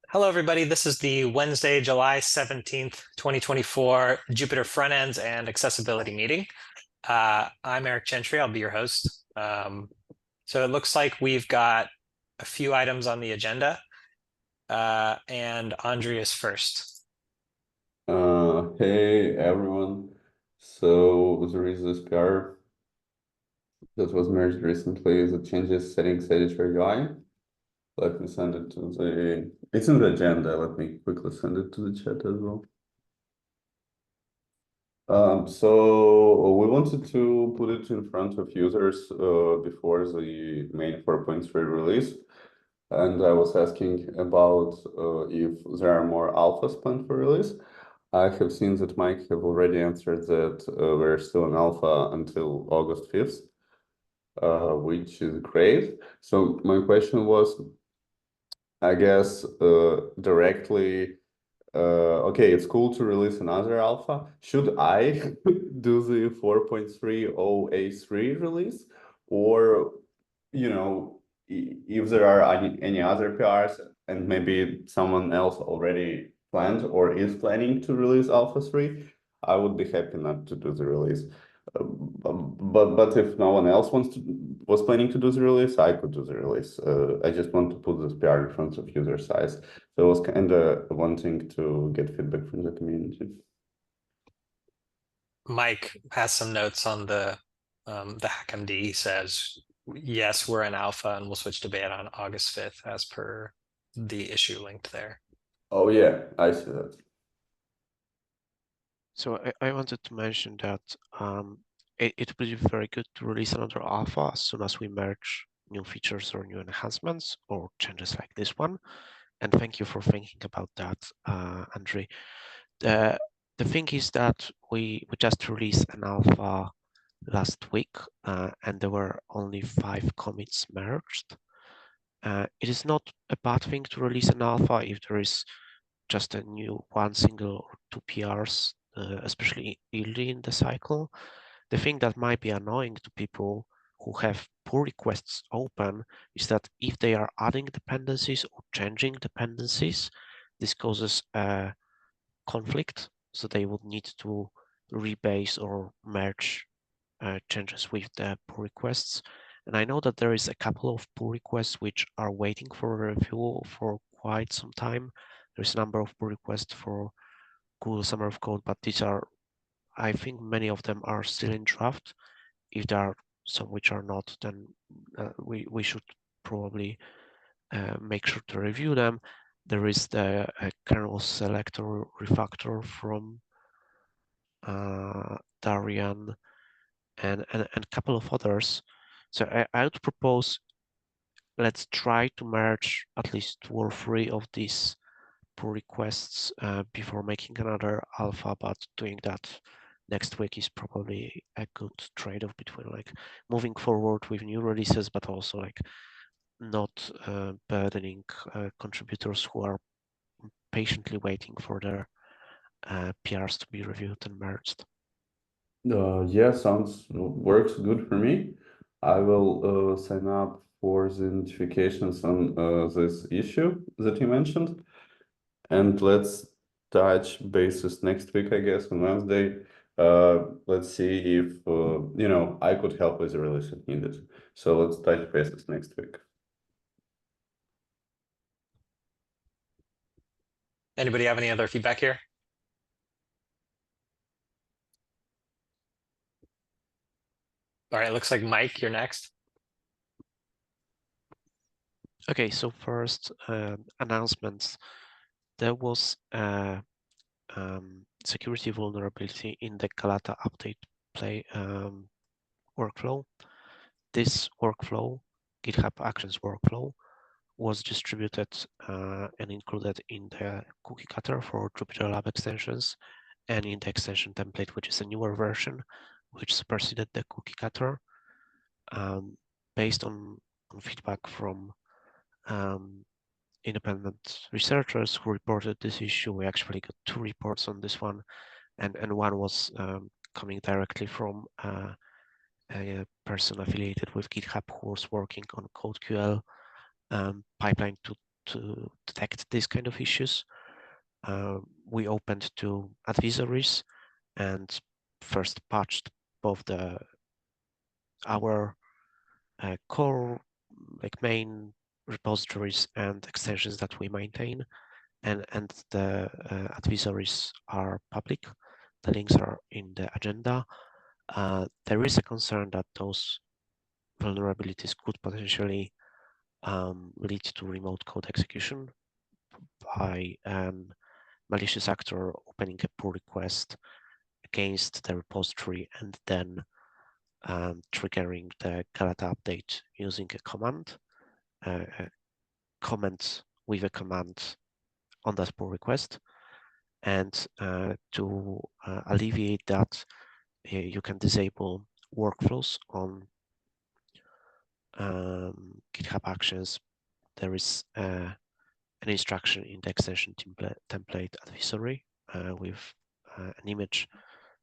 Hello, everybody. This is the Wednesday, July 17th, 2024 Jupyter Frontends and Accessibility meeting. I'm Eric Gentry. I'll be your host. So it looks like we've got a few items on the agenda, and Andre is first. Hey everyone. So there is this PR that was merged recently that changes settings editor UI. Let me send it to it's in the agenda. Let me quickly send it to the chat as well. So we wanted to put it in front of users before the main 4.3 release. And I was asking about if there are more alphas planned for release. I have seen that Mike have already answered that we're still in alpha until August 5th, which is great. So my question was, I guess, directly, okay, it's cool to release another alpha. Should I do the 4.30 A3 release? Or, if there are any other PRs and maybe someone else already planned or is planning to release Alpha 3, I would be happy not to do the release. But if no one else was planning to do the release, I could do the release. I just want to put this PR in front of user size. So I was kind of wanting to get feedback from the community. Mike has some notes on the HackMD. He says, yes, we're in alpha and we'll switch to beta on August 5th as per the issue linked there. Oh yeah, I see that. So I wanted to mention that it would be very good to release another alpha as soon as we merge new features or new enhancements or changes like this one. And thank you for thinking about that, Andre. The thing is that we just released an alpha last week, and there were only 5 commits merged. It is not a bad thing to release an alpha if there is just a new one single or 2 PRs, especially early in the cycle. The thing that might be annoying to people who have pull requests open is that if they are adding dependencies or changing dependencies, this causes a conflict. So they would need to rebase or merge changes with the pull requests. And I know that there is a couple of pull requests which are waiting for review for quite some time. There's a number of pull requests for Google Summer of Code, but these are, I think many of them are still in draft. If there are some which are not, then we should probably make sure to review them. There is the kernel selector refactor from Darian and a couple of others. So I would propose let's try to merge at least 2 or 3 of these pull requests before making another alpha, but doing that next week is probably a good trade-off between like moving forward with new releases, but also like not burdening contributors who are patiently waiting for their PRs to be reviewed and merged. Yeah, works good for me. I will sign up for the notifications on this issue that you mentioned, and let's touch bases next week, I guess, on Wednesday. Let's see if I could help with the release if needed. So let's touch bases next week. Anybody have any other feedback here? All right, looks like Mike, you're next. Okay, so first announcements. There was a security vulnerability in the Galata update workflow. This workflow, GitHub Actions workflow, was distributed and included in the cookie cutter for JupyterLab extensions and in the extension template, which is a newer version, which superseded the cookie cutter. Based on feedback from independent researchers who reported this issue, we actually got 2 reports on this one, and one was coming directly from a person affiliated with GitHub who was working on CodeQL pipeline to to detect these kind of issues. We opened 2 advisories and first patched both our core main repositories and extensions that we maintain, and the advisories are public. The links are in the agenda. There is a concern that those vulnerabilities could potentially lead to remote code execution by malicious actor opening a pull request against the repository and then triggering the Galata update using a command, comment with a command on that pull request. And to alleviate that, you can disable workflows on GitHub Actions. There is an instruction in the extension template advisory with an image.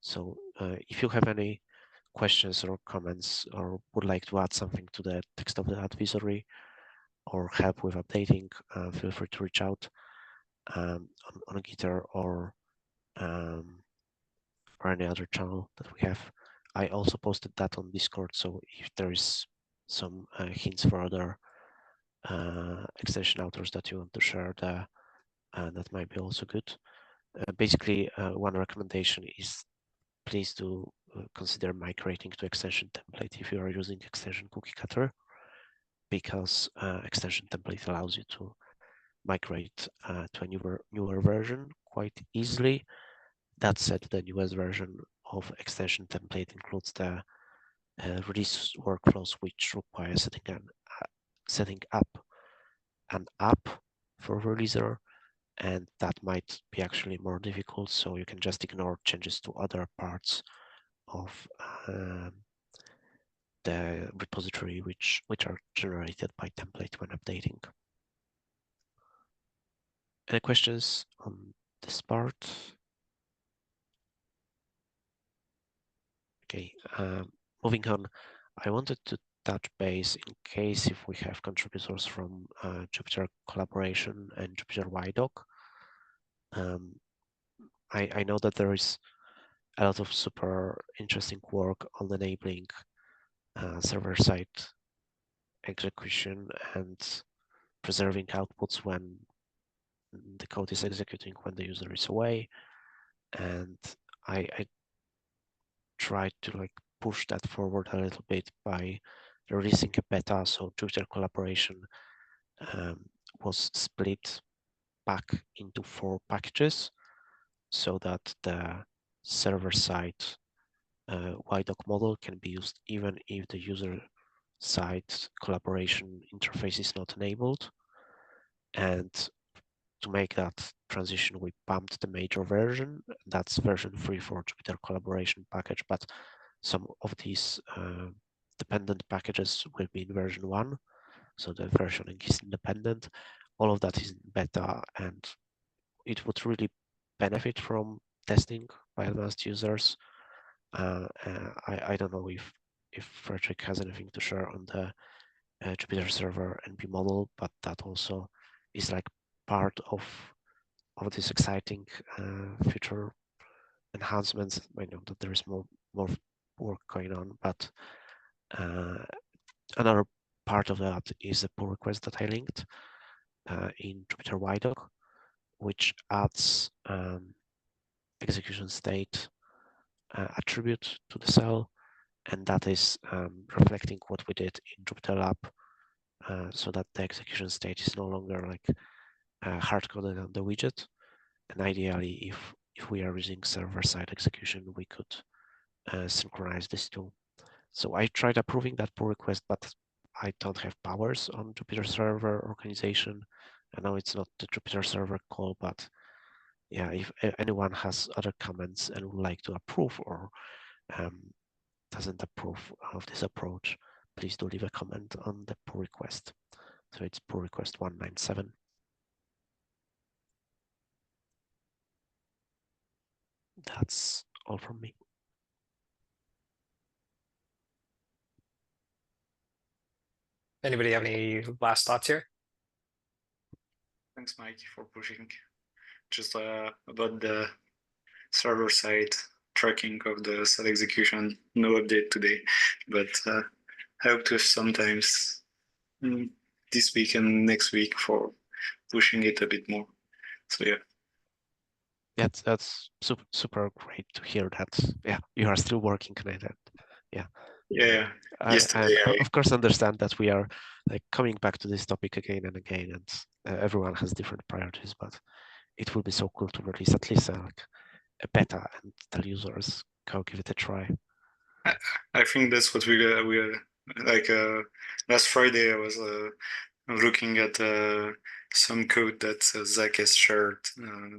So if you have any questions or comments or would like to add something to the text of the advisory or help with updating, feel free to reach out on Gitter or any other channel that we have. I also posted that on Discord, so if there is some hints for other extension authors that you want to share, that might be also good. Basically, one recommendation is please do consider migrating to extension template if you are using extension cookie cutter, because extension template allows you to migrate to a newer version quite easily. That said, the newest version of extension template includes the release workflows, which require setting up an app for releaser, and that might be actually more difficult. So you can just ignore changes to other parts of the repository which are generated by template when updating. Any questions on this part? Okay, moving on, I wanted to touch base in case if we have contributors from Jupyter Collaboration and Jupyter YDoc. I know that there is a lot of super interesting work on enabling server-side execution and preserving outputs when the code is executing when the user is away. And I tried to push that forward a little bit by releasing a beta. So Jupyter Collaboration was split back into 4 packages so that the server-side YDoc model can be used even if the user-side collaboration interface is not enabled. And to make that transition, we pumped the major version. That's version 3 for Jupyter Collaboration package, but some of these dependent packages will be in version 1. So the versioning is independent. All of that is in beta, and it would really benefit from testing by advanced users. I don't know if Frederick has anything to share on the Jupyter server NP model, but that also is part of this exciting future enhancements. I know that there is more work going on, but another part of that is a pull request that I linked in Jupyter YDoc, which adds execution state attribute to the cell, and that is reflecting what we did in JupyterLab, so that the execution state is no longer hard-coded on the widget. And ideally, if we are using server-side execution, we could synchronize this too. So I tried approving that pull request, but I don't have powers on Jupyter server organization. I know it's not the Jupyter server call, but yeah, if anyone has other comments and would like to approve or doesn't approve of this approach, please do leave a comment on the pull request. So it's pull request 197. That's all from me. Anybody have any last thoughts here? Thanks, Mike, for pushing. Just about the server side tracking of the set execution, no update today, but I hope to sometimes this week and next week for pushing it a bit more. So yeah. That's super great to hear that. Yeah, you are still working on it. Yeah. Yeah. I of course understand that we are like coming back to this topic again and again, and everyone has different priorities, but it will be so cool to release at least like a beta and tell users go give it a try. I think that's what we like. Last Friday I was looking at some code that Zach has shared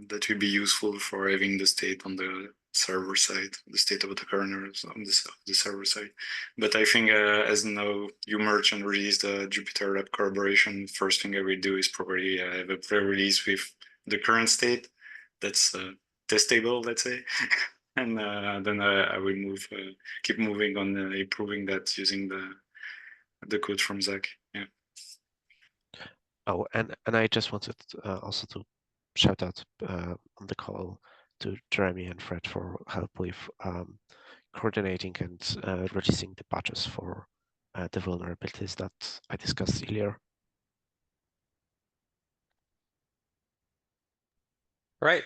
that would be useful for having the state on the server side, the state of the kernels on the server side. But I think as now you merge and release the JupyterLab collaboration, first thing I will do is probably have a pre-release with the current state that's testable, let's say. And then I will keep moving on improving that using the code from Zach. Yeah. Oh, and I just wanted also to shout out on the call to Jeremy and Fred for help with coordinating and releasing the patches for the vulnerabilities that I discussed earlier. All right.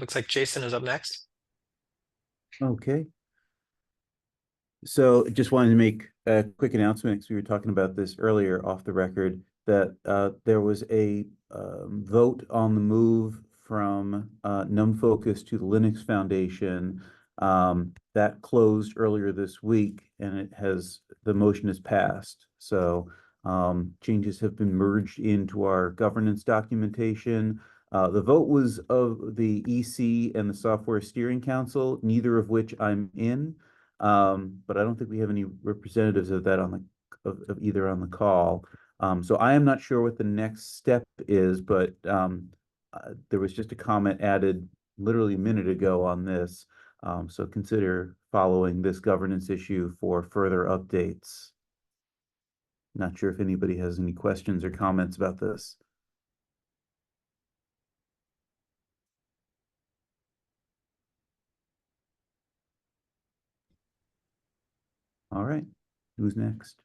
Looks like Jason is up next. Okay. So just wanted to make a quick announcement because we were talking about this earlier off the record that there was a vote on the move from NumFocus to the Linux Foundation that closed earlier this week, and the motion has passed. So changes have been merged into our governance documentation. The vote was of the EC and the Software Steering Council, neither of which I'm in. But I don't think we have any representatives of that of either on the call. So I am not sure what the next step is, but there was just a comment added literally a minute ago on this. So consider following this governance issue for further updates. Not sure if anybody has any questions or comments about this. All right, who's next?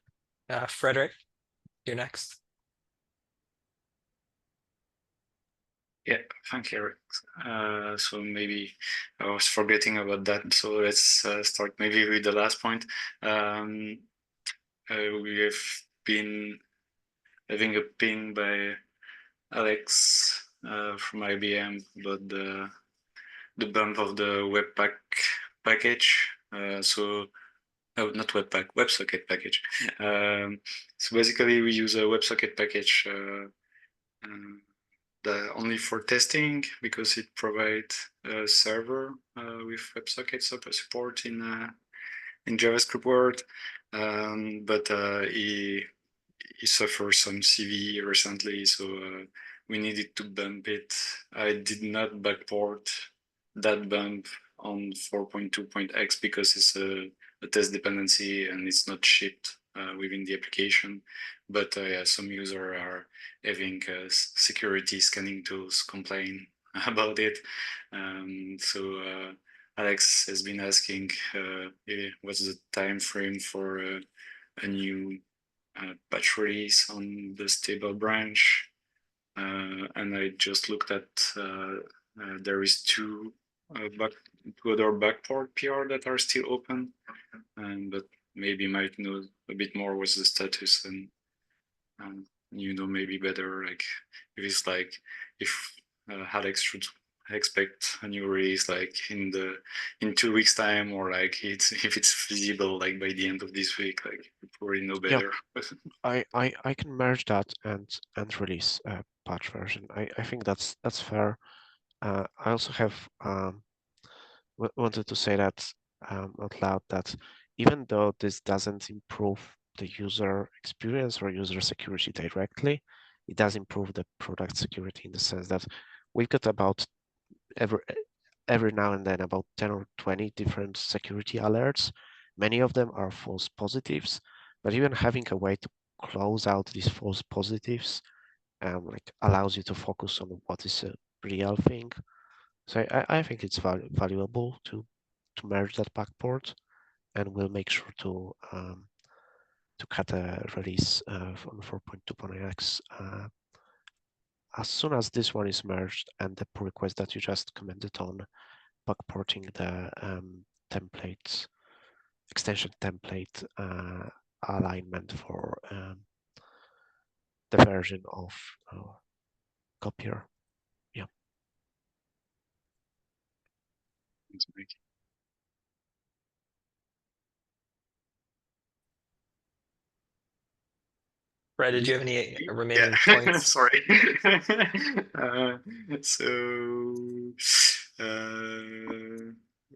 Frederick, you're next. Yeah, thank you, Eric. So maybe I was forgetting about that. So let's start maybe with the last point. We have been having a ping by Alex from IBM about the bump of the Webpack package. Not Webpack, WebSocket package. So basically, we use a WebSocket package only for testing because it provides a server with WebSocket support in JavaScript world. But he suffered some CV recently, so we needed to bump it. I did not backport that bump on 4.2.x because it's a test dependency and it's not shipped within the application. But yeah, some users are having security scanning tools complain about it. So Alex has been asking what's the time frame for a new patch release on the stable branch. And I just looked at there is two other backport PR that are still open, but maybe might know a bit more what's the status, and you know maybe better like if it's like if Alex should expect a new release like in 2 weeks time, or like if it's feasible like by the end of this week, like you probably know better. Yeah. I can merge that and release a patch version. I think that's fair. I also have wanted to say that out loud that even though this doesn't improve the user experience or user security directly, it does improve the product security in the sense that we've got about every now and then about 10 or 20 different security alerts. Many of them are false positives, but even having a way to close out these false positives like allows you to focus on what is a real thing. So I think it's valuable to merge that backport, and we'll make sure to cut a release on 4.2.x as soon as this one is merged and the pull request that you just commented on, backporting the templates, extension template alignment for the version of copier. Yeah. Brad, did you have any remaining points? Sorry.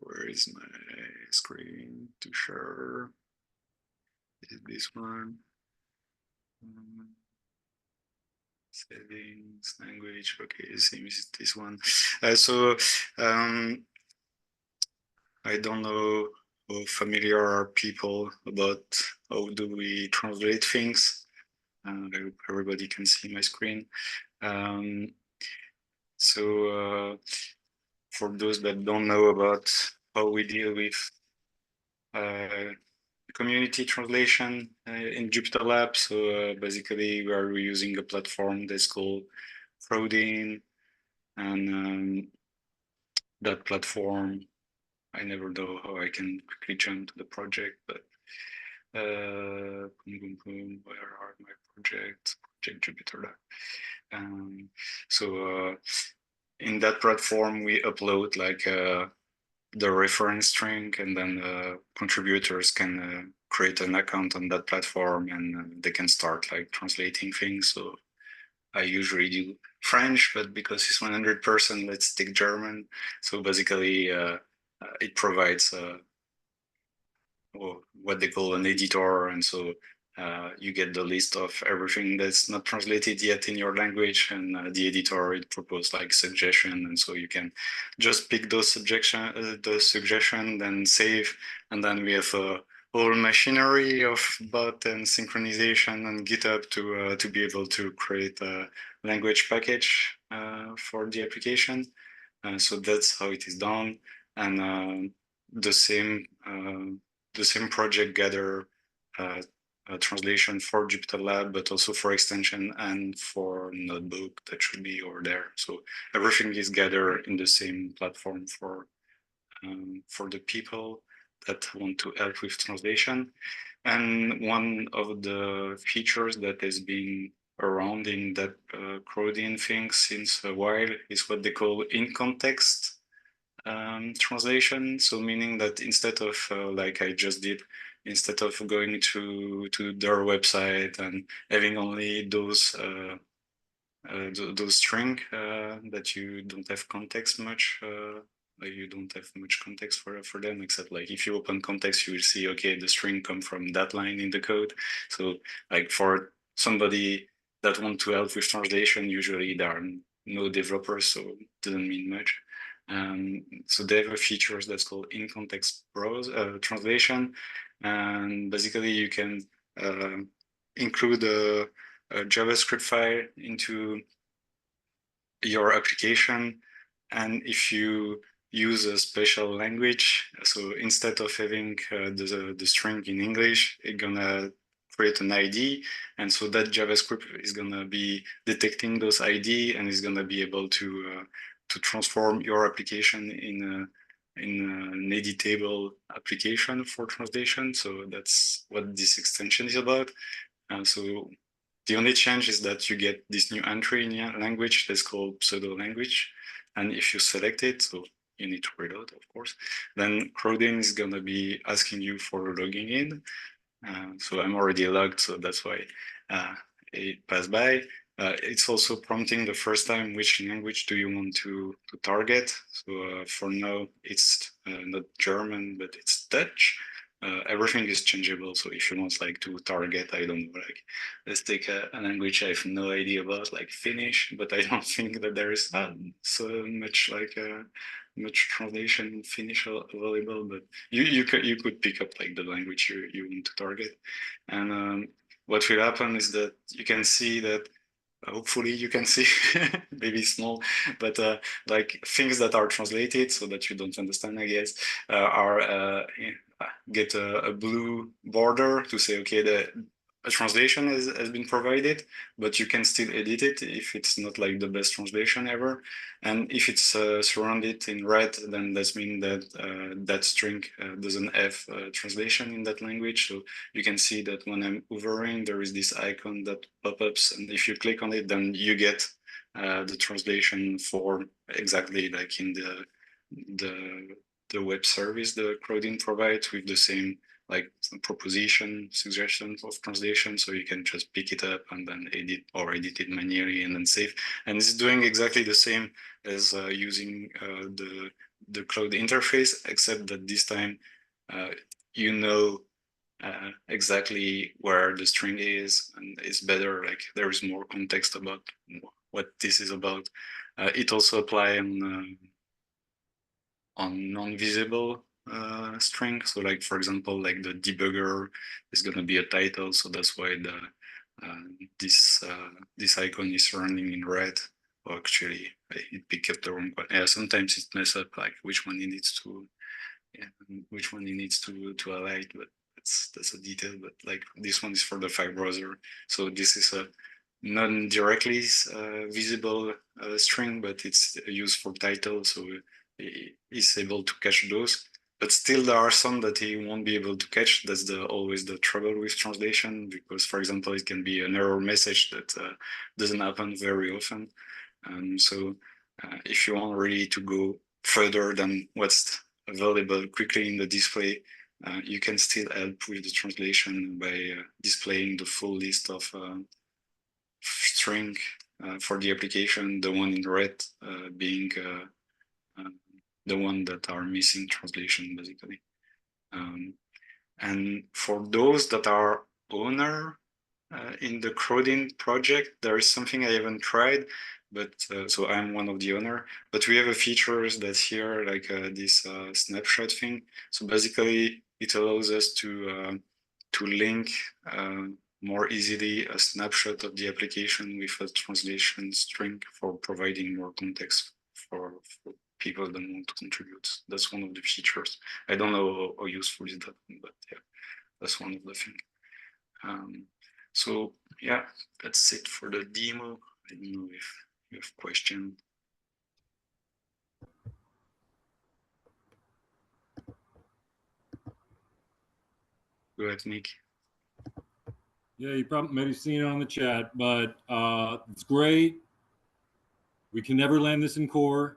Where is my screen to share? Is it this one? Settings, language. Okay, it seems this one. I don't know how familiar are people about how do we translate things. I hope everybody can see my screen. For those that don't know about how we deal with community translation in JupyterLab, so basically we are using a platform that's called Frontends, and that platform, I never know how I can quickly jump to the project, but where are my projects? Project JupyterLab. In that platform, we upload like the reference string, and then contributors can create an account on that platform, and they can start like translating things. So I usually do French, but because it's 100%, let's take German. So basically, it provides what they call an editor, and so you get the list of everything that's not translated yet in your language, and the editor, it proposed like suggestion, and so you can just pick those suggestion, then save, and then we have a whole machinery of bot and synchronization and GitHub to be able to create a language package for the application. So that's how it is done, and the same project gather a translation for JupyterLab, but also for extension and for notebook that should be over there. So everything is gathered in the same platform for the people that want to help with translation. And one of the features that has been around in that Crowdin thing since a while is what they call in-context translation. So meaning that instead of like I just did, instead of going to their website and having only those string that you don't have context much, you don't have much context for them, except like if you open context, you will see, okay, the string come from that line in the code. So like for somebody that want to help with translation, usually there are no developers, so it doesn't mean much. So they have a feature that's called in-context translation, and basically you can include a JavaScript file into your application, and if you use a special language, so instead of having the string in English, it's gonna create an ID, and so that JavaScript is gonna be detecting those ID and is gonna be able to transform your application in an editable application for translation. So that's what this extension is about. So the only change is that you get this new entry in your language that's called pseudo language, and if you select it, so you need to reload, of course, then Crowdin is gonna be asking you for logging in. So I'm already logged, so that's why it passed by. It's also prompting the first time which language do you want to target. So for now, it's not German, but it's Dutch. Everything is changeable. So if you want like to target, I don't know, like let's take a language I have no idea about, like Finnish, but I don't think that there is so much like much translation in Finnish available. But you could pick up like the language you want to target, and what will happen is that you can see that hopefully you can see, maybe small, but like things that are translated so that you don't understand, I guess, are get a blue border to say, okay, a translation has been provided, but you can still edit it if it's not like the best translation ever. And if it's surrounded in red, then that means that that string doesn't have translation in that language. So you can see that when I'm hovering, there is this icon that pops up, and if you click on it, then you get the translation form exactly like in the web service the Crowdin provides, with the same like proposition suggestions of translation, so you can just pick it up and then edit it manually and then save. And it's doing exactly the same as using the cloud interface, except that this time you know exactly where the string is, and it's better, like there is more context about what this is about. It also applies on non-visible string. So like, for example, like the debugger is going to be a title. So that's why this icon is running in red. Or actually, it picked up the wrong one. Yeah, sometimes it messes up like which one it needs to, which one it needs to highlight, but that's a detail. But like this one is for the file browser. So this is a non-directly visible string, but it's used for title. So is able to catch those, but still there are some that he won't be able to catch. That's always the trouble with translation, because for example, it can be an error message that doesn't happen very often. So if you want really to go further than what's available quickly in the display, you can still help with the translation by displaying the full list of string for the application, the one in red being the one that are missing translation, basically. And for those that are owner in the Crowdin project, there is something I haven't tried, but so I'm one of the owner, but we have a features that's here, like this snapshot thing. So basically it allows us to link more easily a snapshot of the application with a translation string for providing more context for people that want to contribute. That's one of the features. I don't know how useful is that, but yeah, that's one of the things. So yeah, that's it for the demo. I don't know if you have questions. Go ahead, Nick. Yeah, you probably might have seen it on the chat, but it's great. We can never land this in core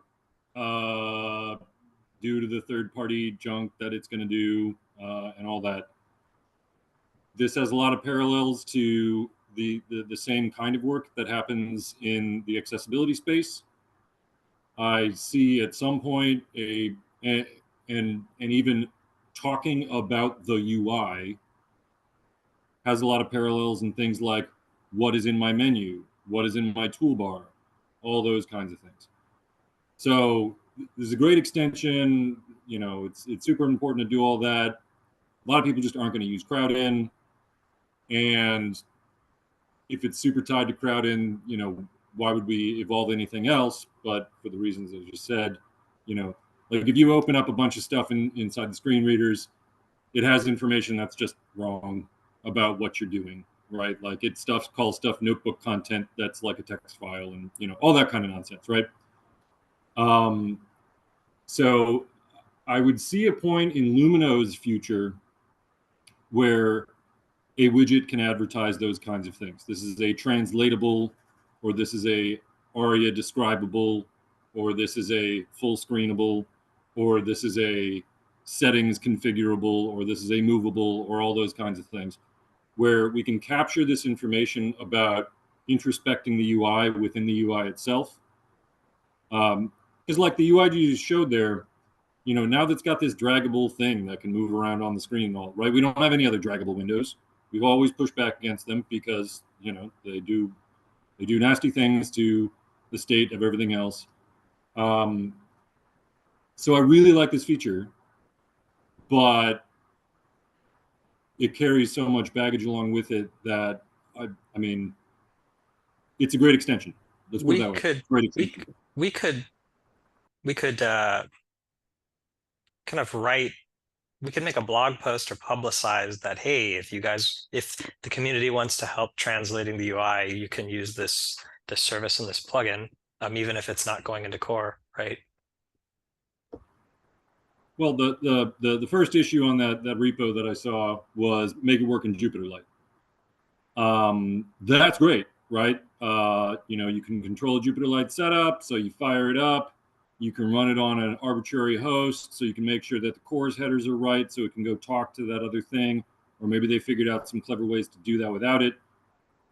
due to the third-party junk that it's going to do and all that. This has a lot of parallels to the same kind of work that happens in the accessibility space. I see at some point and even talking about the UI has a lot of parallels in things like what is in my menu, what is in my toolbar, all those kinds of things. So this is a great extension. You know, it's super important to do all that. A lot of people just aren't going to use Crowdin, and if it's super tied to Crowdin, you know, why would we evolve anything else? But for the reasons I just said, you know, like if you open up a bunch of stuff inside the screen readers, it has information that's just wrong about what you're doing, right? Like it calls stuff notebook content that's like a text file, and you know, all that kind of nonsense, right? So I would see a point in Lumino's future where a widget can advertise those kinds of things. This is a translatable, or this is a ARIA describable, or this is a full screenable, or this is a settings configurable, or this is a movable, or all those kinds of things, where we can capture this information about introspecting the UI within the UI itself. Because like the UI you just showed there, you know, now that's got this draggable thing that can move around on the screen and all, right? We don't have any other draggable windows. We've always pushed back against them because, you know, they do nasty things to the state of everything else. So I really like this feature, but it carries so much baggage along with it that I mean, it's a great extension. Let's put it We that way. could Great we extension. we could kind of write. We could make a blog post or publicize that, hey, if the community wants to help translating the UI, you can use this service and this plugin, even if it's not going into core, right? Well, the first issue on that repo that I saw was make it work in JupyterLite. That's great, right? You can control a JupyterLite setup, so you fire it up. You can run it on an arbitrary host, so you can make sure that the cores headers are right, so it can go talk to that other thing. Or maybe they figured out some clever ways to do that without it.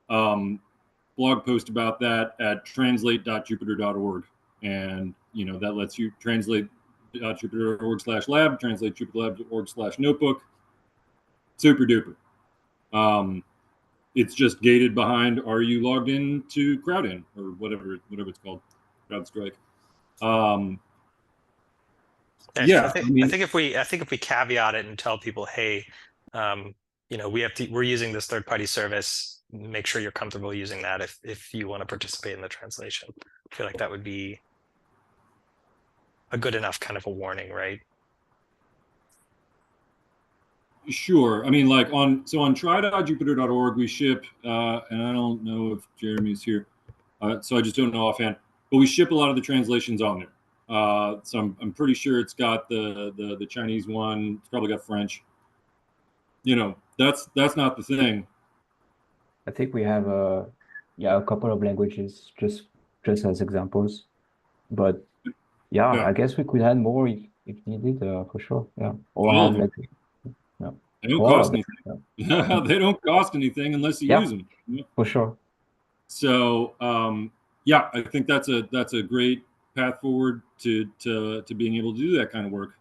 Blog post about that at translate.jupyter.org, and that lets you translate jupyter.org/lab, translate jupyterlab.org/notebook. Super duper. It's just gated behind, are you logged in to CrowdIn or whatever it's called, CrowdStrike. Yeah, I think if we caveat it and tell people, hey, we're using this third-party service, make sure you're comfortable using that if you want to participate in the translation. I feel like that would be a good enough kind of a warning, right? Sure. I mean, like on try.jupyter.org, we ship, and I don't know if Jeremy's here, so I just don't know offhand, but we ship a lot of the translations on there. So I'm pretty sure it's got the Chinese one. It's probably got French. That's not the thing. I think we have a couple of languages just as examples, but yeah, Yeah. I guess we could add more if needed, for sure. Yeah, or All have of them. yeah, They don't all cost of them. anything. Yeah. They don't cost anything unless you Yeah. use them. For sure. So yeah, I think that's a great path forward to being able to do that kind of work.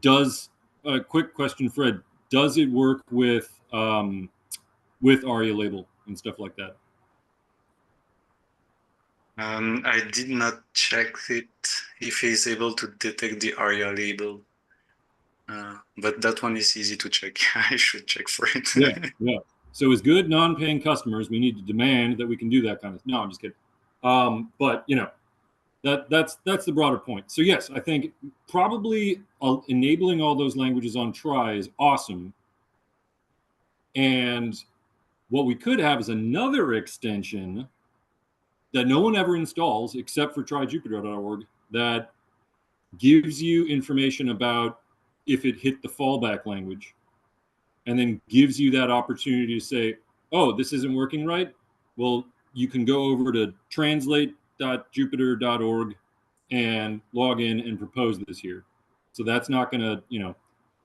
Does a quick question, Fred? Does it work with ARIA label and stuff like that? I did not check it if he's able to detect the ARIA label, but that one is easy to check. I should check for it. Yeah. So as good non-paying customers, we need to demand that we can do that kind of. No, I'm just kidding. But that's the broader point. So yes, I think probably enabling all those languages on try is awesome. And what we could have is another extension that no one ever installs except for tryjupyter.org that gives you information about if it hit the fallback language, and then gives you that opportunity to say, oh, this isn't working right. Well, you can go over to translate.jupyter.org and log in and propose this here. So that's not going to,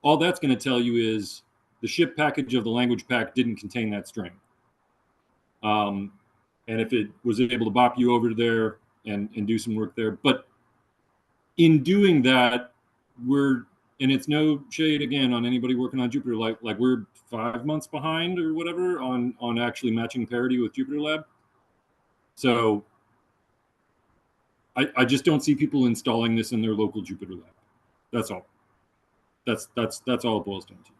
all that's going to tell you is the ship package of the language pack didn't contain that string. And if it was able to bop you over there and do some work there. But in doing that, and it's no shade again on anybody working on Jupyter, like we're 5 months behind or whatever on actually matching parity with JupyterLab. So I just don't see people installing this in their local JupyterLab. That's all. That's all it boils down to.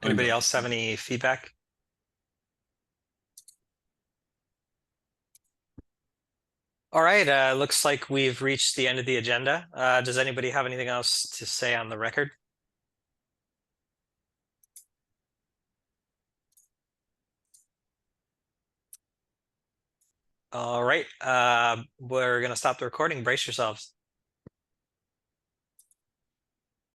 Anybody else have any feedback? All right, looks like we've reached the end of the agenda. Does anybody have anything else to say on the record? All right, we're gonna stop the recording. Brace yourselves.